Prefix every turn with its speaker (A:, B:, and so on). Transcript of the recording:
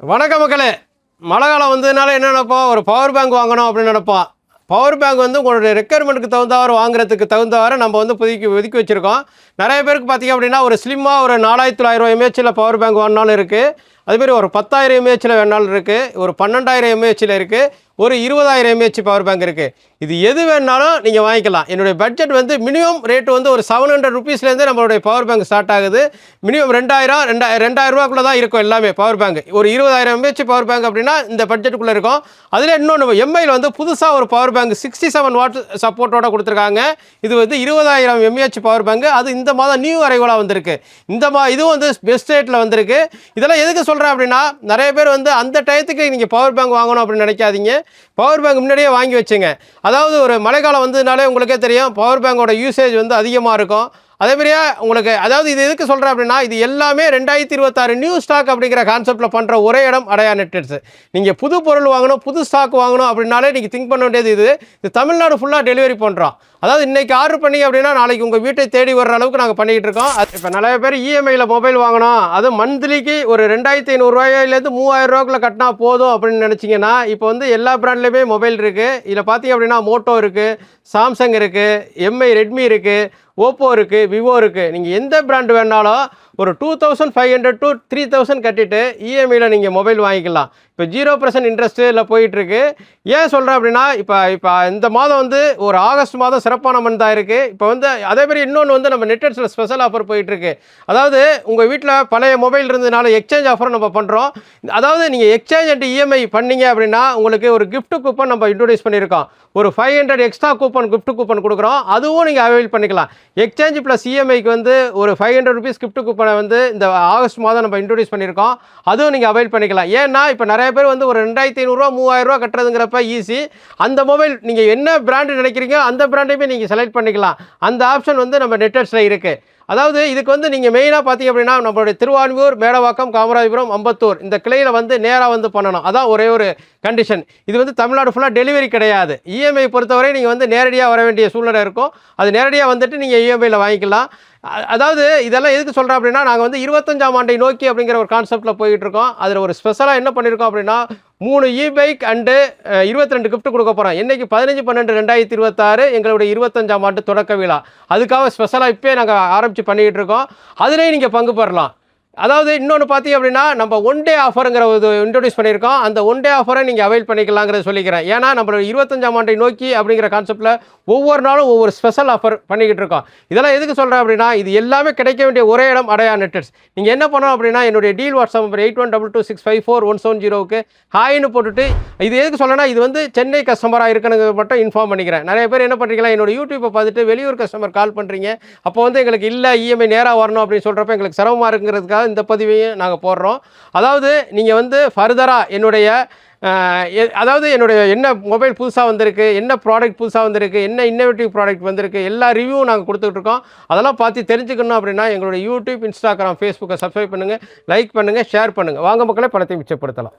A: வணக்க மக்களே. மழை காலம் வந்ததுனால என்ன நினைப்போம், ஒரு பவர் பேங்க் வாங்கணும் அப்படின்னு நினைப்போம். பவர் பேங்க் வந்து உங்களுடைய ரெக்குயர்மெண்ட்டுக்கு தகுந்தவாறு வாங்குறதுக்கு தகுந்தவாறு நம்ம வந்து ஒதுக்கி வச்சுருக்கோம். நிறைய பேருக்கு பார்த்திங்க அப்படின்னா ஒரு ஸ்லிம்மாக ஒரு 4900 எம்ஏஹெச்சில் பவர் பேங்க் வேணுனாலும் இருக்குது. அதுமாரி ஒரு 10,000 எம்ஏஹெச்சில் வேணாலும் இருக்குது, ஒரு 12,000 எம்ஏஹெச்சில் இருக்குது, ஒரு 20,000 எம்ஏஹெச் பவர் பேங்க் இருக்குது. இது எது வேணாலும் நீங்கள் வாங்கிக்கலாம். என்னுடைய பட்ஜெட் வந்து மினிமம் ரேட்டு வந்து ஒரு 700 ருபீஸ்லேருந்து நம்மளுடைய பவர் பேங்க் ஸ்டார்ட் ஆகுது. மினிமம் 2000 ரூபாக்குள்ளே தான் இருக்கும் எல்லாமே பவர் பேங்க். ஒரு 20,000 எம்ஏஹெச் பவர் பேங்க் அப்படின்னா இந்த பட்ஜெட்டுக்குள்ளே இருக்கும். அதில் இன்னொன்று எம்ஐயில் வந்து புதுசாக ஒரு பவர் பேங்க் 67 வாட் சப்போர்ட்டோட கொடுத்துருக்காங்க. இது வந்து 20,000 எம்ஏஹெச் பவர் பேங்க். அது இந்த மாதம் நியூ அரைவலாக வந்திருக்கு. இதுவும் வந்து பெஸ்ட் ரேட்டில் வந்திருக்கு. இதெல்லாம் எதுக்கு சொல்கிறேன் அப்படின்னா, நிறைய பேர் வந்து அந்த டயத்துக்கு நீங்கள் பவர் பேங்க் வாங்கணும் அப்படின்னு நினைக்காதீங்க. பவர் பேங்க் முன்னாடியே வாங்கி வச்சுங்க. அதாவது ஒரு மழைக்காலம் வந்ததுனாலே உங்களுக்கே தெரியும், பவர் பேங்கோட யூசேஜ் வந்து அதிகமாக இருக்கும். அதேமாதிரியே உங்களுக்கு அதாவது இது எதுக்கு சொல்கிறேன் அப்படின்னா, இது எல்லாமே 2026 நியூ ஸ்டாக் அப்படிங்கிற கான்செப்டில் பண்ணுற ஒரே இடம் அடையா நெட்வொர்க்ஸ். நீங்கள் புது பொருள் வாங்கணும், புது ஸ்டாக் வாங்கணும் அப்படின்னாலே நீங்கள் திங்க் பண்ண வேண்டியது இது தமிழ்நாடு ஃபுல்லாக டெலிவரி பண்ணுறோம். அதாவது இன்றைக்கி ஆர்டர் பண்ணிங்க அப்படின்னா நாளைக்கு உங்கள் வீட்டை தேடி வர்ற அளவுக்கு நாங்கள் பண்ணிக்கிட்டு இருக்கோம். இப்போ நிறைய பேர் இஎம்ஐயில் மொபைல் வாங்கணும், அது மந்த்லிக்கு ஒரு 2,500 ரூபாயிலேருந்து 3,000 ரூபாய்க்குள்ள கட்டினா போதும் அப்படின்னு நினச்சிங்கன்னா, இப்போ வந்து எல்லா பிராண்ட்லேயுமே மொபைல் இருக்குது. இதில் பார்த்தீங்க அப்படின்னா மோட்டோ இருக்குது, சாம்சங் இருக்குது, எம்ஐ ரெட்மி இருக்குது, ஓப்போ இருக்குது, விவோ இருக்குது. நீங்கள் எந்த பிராண்ட் வேணாலும் ஒரு 2,500 to 3,000 கட்டிட்டு இஎம்ஐயில் நீங்கள் மொபைல் வாங்கிக்கலாம். இப்போ 0% இன்ட்ரெஸ்ட்டில் போயிட்டுருக்கு. ஏன் சொல்கிறேன் அப்படின்னா, இப்போ இந்த மாதம் வந்து ஒரு ஆகஸ்ட் மாதம் சிறப்பான மந்த் தான் இருக்குது. இப்போ வந்து அதேமாதிரி இன்னொன்று வந்து நம்ம நெட்வொர்க்ஸில் ஸ்பெஷல் ஆஃபர் போயிட்டுருக்கு. அதாவது உங்கள் வீட்டில் பழைய மொபைல் இருந்ததுனால எக்ஸ்சேஞ்ச் ஆஃபர் நம்ம பண்ணுறோம். அதாவது நீங்கள் எக்ஸ்சேஞ்ச் அண்ட் இஎம்ஐ பண்ணீங்க அப்படின்னா உங்களுக்கு ஒரு கிஃப்ட் கூப்பன் நம்ம இன்ட்ரோடியூஸ் பண்ணியிருக்கோம். ஒரு 500 எக்ஸ்ட்ரா கூப்பன் கிஃப்ட் கூப்பன் கொடுக்குறோம். அதுவும் நீங்கள் அவைல் பண்ணிக்கலாம். எக்ஸ்சேஞ்ச் ப்ளஸ் இஎம்ஐக்கு வந்து ஒரு 500 ருபீஸ் கிஃப்ட் கூப்பனை வந்து இந்த ஆகஸ்ட் மாதம் நம்ம இன்ட்ரோடியூஸ் பண்ணியிருக்கோம். அதுவும் நீங்கள் அவைல் பண்ணிக்கலாம். ஏன்னா இப்போ நிறைய பேர் வந்து ஒரு 2,500 ரூபா 3,000 ரூபா கட்டுறதுங்கிறப்ப ஈஸி. அந்த மொபைல் நீங்கள் என்ன பிராண்டு நினைக்கிறீங்க அந்த பிராண்டையுமே நீங்கள் செலக்ட் பண்ணிக்கலாம். அந்த ஆப்ஷன் வந்து நம்ம நெட்வொர்க்ஸில் இருக்குது. அதாவது இதுக்கு வந்து நீங்கள் மெயினாக பார்த்தீங்க அப்படின்னா நம்மளுடைய திருவான்மியூர், மேடவாக்கம், காமராஜபுரம், அம்பத்தூர் இந்த கிளையில் வந்து நேராக வந்து பண்ணணும். அதான் ஒரே ஒரு கண்டிஷன். இது வந்து தமிழ்நாடு ஃபுல்லாக டெலிவரி கிடையாது. இஎம்ஐ பொறுத்தவரை நீங்கள் வந்து நேரடியாக வர வேண்டிய சூழ்நிலை இருக்கும். அது நேரடியாக வந்துட்டு நீங்கள் இஎம்ஐயில் வாங்கிக்கலாம். அதாவது இதெல்லாம் எதுக்கு சொல்கிறேன் அப்படின்னா, நாங்கள் வந்து 25ஆம் ஆண்டை நோக்கி அப்படிங்கிற ஒரு கான்செப்டில் போயிட்டு இருக்கோம். அதில் ஒரு ஸ்பெஷலாக என்ன பண்ணியிருக்கோம் அப்படின்னா, 3 இ-பைக் அண்டு 22 கிஃப்ட் கொடுக்க போகிறோம். இன்றைக்கி 15/12/2026 எங்களுடைய 25ஆம் ஆண்டு தொடக்க விழா. அதுக்காக ஸ்பெஷலாக இப்போயே நாங்கள் ஆரம்பித்து பண்ணிக்கிட்டு இருக்கோம். அதுலேயும் நீங்கள் பங்கு பெறலாம். அதாவது இன்னொன்று பார்த்தீங்க அப்படின்னா, நம்ம ஒன் டே ஆஃபருங்கிற ஒரு இன்ட்ரோடியூஸ் பண்ணியிருக்கோம். அந்த ஒன் டே ஆஃபரை நீங்கள் அவைல் பண்ணிக்கலாங்கிறத சொல்லிக்கிறேன். ஏன்னா நம்ம 25ஆம் ஆண்டை நோக்கி அப்படிங்கிற கான்செப்டில் ஒவ்வொரு நாளும் ஒவ்வொரு ஸ்பெஷல் ஆஃபர் பண்ணிக்கிட்டு இருக்கோம். இதெல்லாம் எதுக்கு சொல்கிறேன் அப்படின்னா, இது எல்லாமே கிடைக்க வேண்டிய ஒரே இடம் அடையா நெட்வொர்க்ஸ். நீங்கள் என்ன பண்ணணும் அப்படின்னா, என்னுடைய டீல் வாட்ஸ்அப் நம்பர் 8122654170க்கு ஹாய்னு போட்டுட்டு, இது எதுக்கு சொல்லணும்னா, இது வந்து சென்னை கஸ்டமராக இருக்கணுங்க மட்டும் இன்ஃபார்ம் பண்ணிக்கிறேன். நிறைய பேர் என்ன பண்ணுறீங்களா, என்னோட யூடியூப்பை பார்த்துட்டு வெளியூர் கஸ்டமர் கால் பண்ணுறீங்க. அப்போ வந்து எங்களுக்கு இல்லை இஎம்ஐ நேராக வரணும் அப்படின்னு சொல்கிறப்ப எங்களுக்கு சிரமமாக இருக்குங்கிறதுக்காக இந்த பதிவையும் நாங்கள் போடுறோம். அதாவது நீங்கள் வந்து ஃபர்தராக என்னுடைய என்ன மொபைல் புதுசாக வந்திருக்கு, என்ன ப்ராடக்ட் புதுசாக வந்திருக்கு, என்ன இன்னோவேட்டிவ் ப்ராடக்ட் வந்திருக்கு, எல்லா ரிவ்யூவும் நாங்கள் கொடுத்துட்ருக்கோம். அதெல்லாம் பார்த்து தெரிஞ்சுக்கணும் அப்படின்னா எங்களுடைய யூடியூப், இன்ஸ்டாகிராம், ஃபேஸ்புக்கை சப்ஸ்கிரைப் பண்ணுங்கள், லைக் பண்ணுங்கள், ஷேர் பண்ணுங்கள். வாங்க மக்களே, பணத்தை மிச்சப்படுத்தலாம்.